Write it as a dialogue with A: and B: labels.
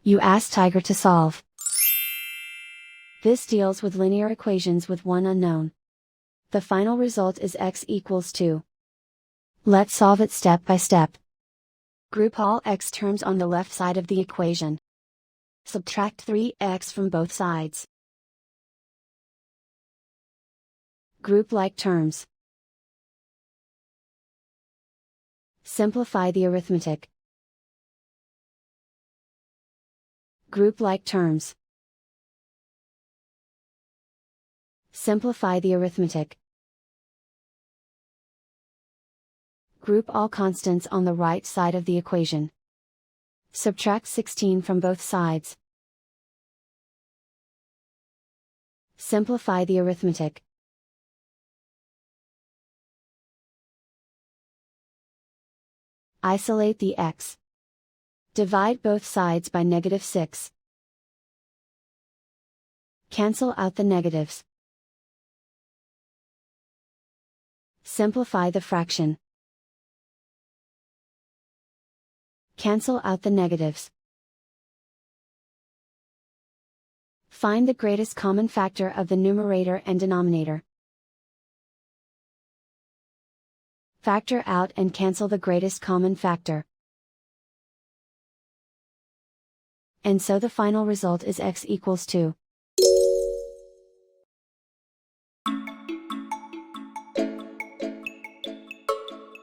A: You ask Tiger to solve. This deals with linear equations with one unknown. The final result is x equals 2. Let's solve it step by step. Group all x terms on the left side of the equation. Subtract 3x from both sides. Group like terms. Simplify the arithmetic. Group like terms. Simplify the arithmetic. Group all constants on the right side of the equation. Subtract 16 from both sides. Simplify the arithmetic. Isolate the x. Divide both sides by -6. Cancel out the negatives. Simplify the fraction. Cancel out the negatives. Find the greatest common factor of the numerator and denominator. Factor out and cancel the greatest common factor. And so the final result is x equals 2.